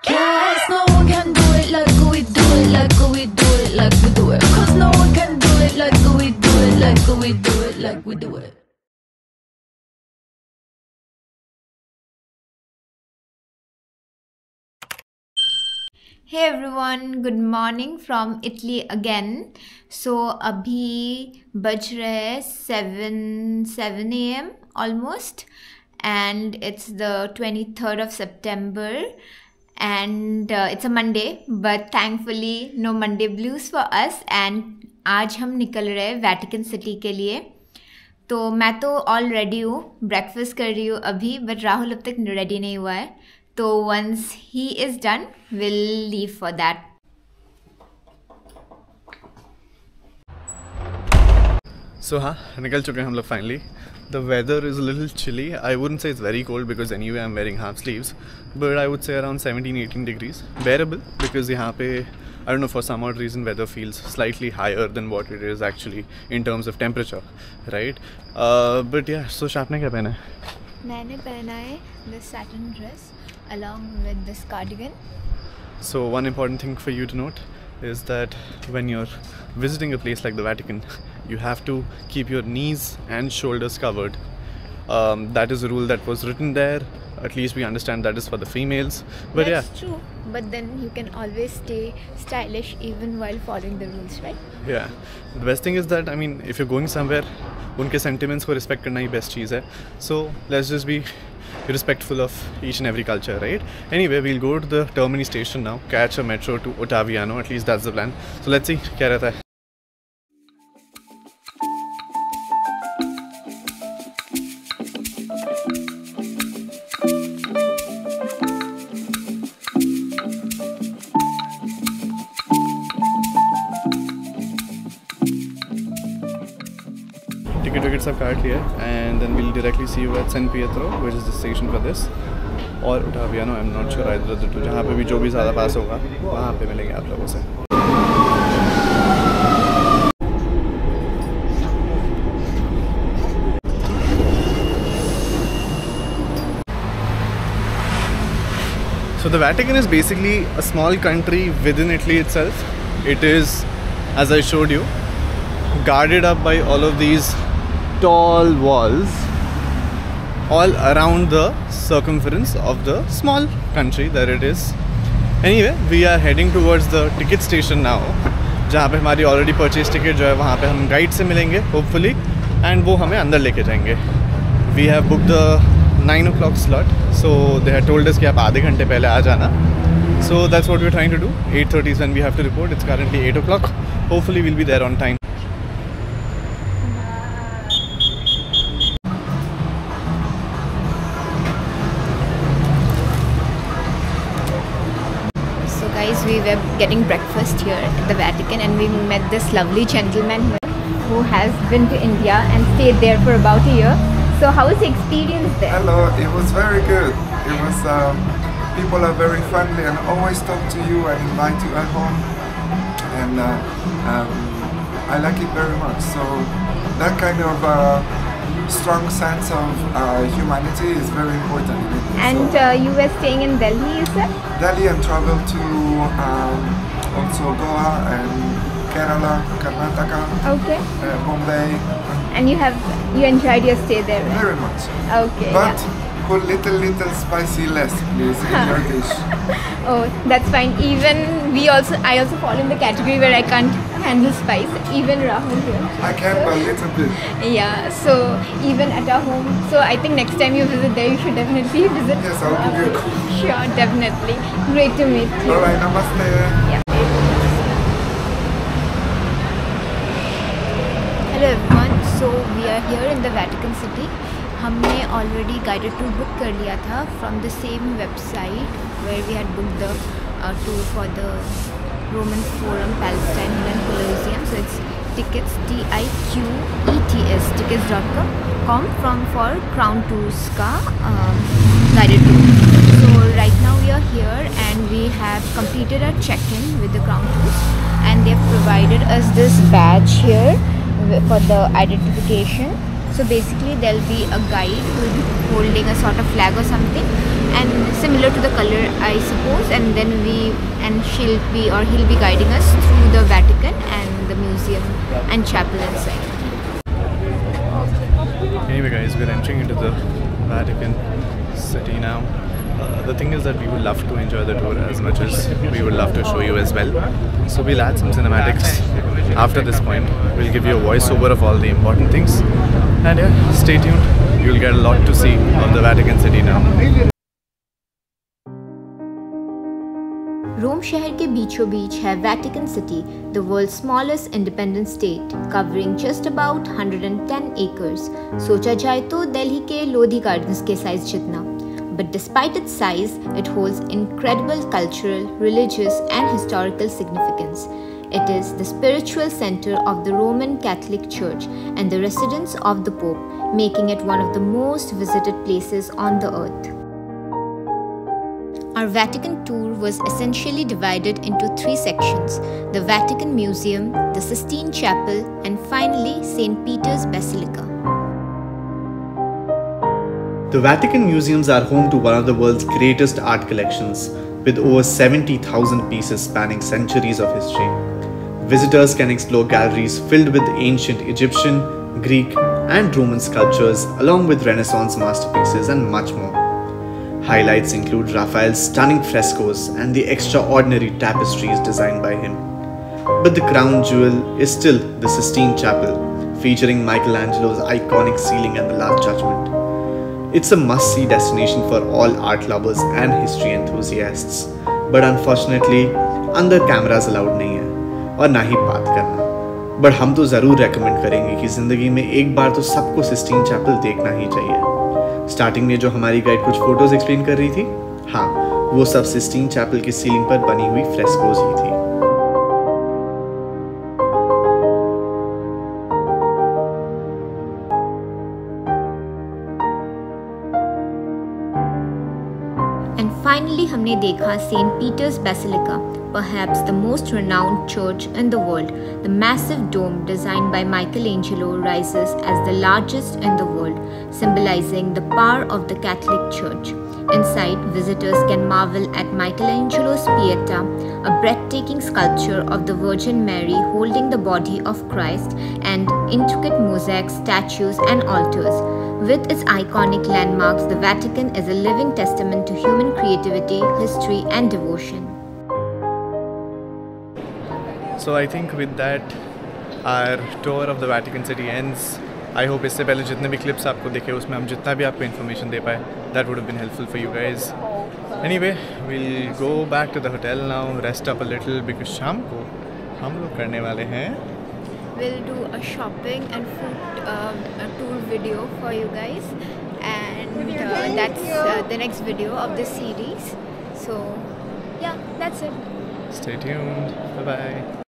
Cause no one can do it like we do it, like we do it, like we do it. Cause no one can do it like we do it, like we do it, like we do it. Hey everyone, good morning from Italy again. So अभी बज रहे 7 a.m. almost, and it's the 23rd of September, and it's a Monday, but thankfully no Monday blues for us. And आज हम निकल रहे हैं Vatican city के लिए. तो मैं तो ऑल रेडी हूँ, ब्रेकफास्ट कर रही हूँ अभी, बट राहुल अब तक रेडी नहीं हुआ है. तो once he is done, we'll leave for that. So हाँ, निकल चुके हैं हम लोग finally. The weather is a little chilly. I wouldn't say it's very cold because anyway I'm wearing half sleeves, but I would say around 17-18 degrees. Bearable because यहाँ पे I don't know, for some odd reason weather feels slightly higher than what it is actually in terms of temperature, right? But yeah, so शाप ने क्या पहना है? मैंने पहना है this satin dress along with this cardigan. So one important thing for you to note is that when you're visiting a place like the Vatican, you have to keep your knees and shoulders covered. That is a rule that was written there. At least we understand that is for the females. But That's true. But then you can always stay stylish even while following the rules, right? Yeah. The best thing is that, I mean, if you're going somewhere, उनके sentiments को respect करना ही best चीज़ है. So let's just be respectful of each and every culture, right? Anyway, we'll go to the Termini station now, catch a metro to Ottaviano. At least that's the plan. So let's see क्या रहता है. Tickets have card here, and then we'll directly see you at San Pietro, which is the station for this, or Ottaviano. I'm not sure either of the two. जहाँ पे भी जो भी ज़्यादा पास होगा वहाँ पे मिलेंगे आप लोगों से. So the Vatican is basically a small country within Italy itself. It is, as I showed you, guarded up by all of these tall walls all around the circumference of the small country that it is. Anyway, we are heading towards the ticket station now, जहाँ पे हमारी already purchased ticket जो है वहाँ पे हम guide से मिलेंगे hopefully, and वो हमें अंदर लेके जाएंगे. We have booked the 9 o'clock slot, so they had told us कि आप आधे घंटे पहले आ जाना. So that's what we're trying to do. 8:30 is when we have to report. It's currently 8 o'clock. Hopefully we'll be there on time. We were getting breakfast here at the Vatican, and we met this lovely gentleman here who has been to India and stayed there for about a year. So how was the experience there? Hello, it was very good. It was, people are very friendly and always talk to you and invite you at home, and I like it very much. So that kind of strong sense of humanity is very important in it. And so, you were staying in Delhi, you said? Delhi, and traveled to also Goa and Kerala, Karnataka, Okay. Bombay. And you enjoyed your stay there, right? Very much. Okay. But Yeah. put little spicy less, please, in your dish. Oh, that's fine. Even I also fall in the category where I can't handle spice. Even Rahul here. I can, but a little bit. Yeah, so even at our home. So I think next time you visit there, you should definitely visit. Yes, I'll give you a call. Sure, definitely. Great to meet you. Alright, namaste. Yeah. Hello everyone. So we are here in the Vatican City. हमने already guided tour book कर लिया था from the same website where we had booked the tour for the Roman Forum Palestine Hill and Colosseum. So it's tickets, TIQETS, tickets.com for Crown Tours का guided tour. So right now we are here and we have completed our check-in with the Crown Tours, and they have provided us this badge here for the identification. So basically there'll be a guide who will be holding a sort of flag or something, and similar to the color I suppose, and then he'll be guiding us through the Vatican and the museum and chapel inside. Anyway guys, we're entering into the Vatican City now. The thing is that we would love to enjoy the tour as much as we would love to show you as well. So we'll add some cinematics after this point. We'll give you a voiceover of all the important things. And yeah, stay tuned. You'll get a lot to see of the Vatican City now. रोम शहर के बीचों बीच है Vatican city, the world's smallest independent state, covering just about 110 acres. सोचा जाए तो दिल्ली के Lodhi gardens के size जितना. But despite its size, it holds incredible cultural, religious and historical significance. It is the spiritual center of the Roman Catholic Church and the residence of the Pope, making it one of the most visited places on the earth. Our Vatican tour was essentially divided into 3 sections: the Vatican Museum, the Sistine Chapel, and finally St. Peter's Basilica. The Vatican Museums are home to one of the world's greatest art collections, with over 70,000 pieces spanning centuries of history. Visitors can explore galleries filled with ancient Egyptian, Greek, and Roman sculptures, along with Renaissance masterpieces and much more. Highlights include Raphael's stunning frescoes and the extraordinary tapestries designed by him. But the crown jewel is still the Sistine Chapel, featuring Michelangelo's iconic ceiling and the Last Judgment. It's a must-see destination for all art lovers and history enthusiasts. But unfortunately, अंदर cameras allowed नहीं है और ना ही बात करना. But हम तो ज़रूर recommend करेंगे कि ज़िंदगी में एक बार तो सबको Sistine Chapel देखना ही चाहिए. स्टार्टिंग में जो हमारी गाइड कुछ फोटोज एक्सप्लेन कर रही थी, हाँ, वो सब सिस्टीन चैपल की सीलिंग पर बनी हुई फ्रेस्कोज ही थी. And finally हमने देखा St. Peter's Basilica, perhaps the most renowned church in the world. The massive dome designed by Michelangelo rises as the largest in the world, symbolizing the power of the Catholic Church. Inside, visitors can marvel at Michelangelo's Pieta, a breathtaking sculpture of the Virgin Mary holding the body of Christ, and intricate mosaic statues and altars. With its iconic landmarks, the Vatican is a living testament to human creativity, history, and devotion. So I think with that, our tour of the Vatican City ends. I hope इससे पहले जितने भी clips आपको दिखे उसमें हम जितना भी आपको information दे पाए, that would have been helpful for you guys. Anyway, we'll go back to the hotel now, rest up a little because शाम को हम लोग करने वाले हैं. We'll do a shopping and food tour video for you guys, and that's the next video of this series. So yeah, that's it. Stay tuned. Bye bye.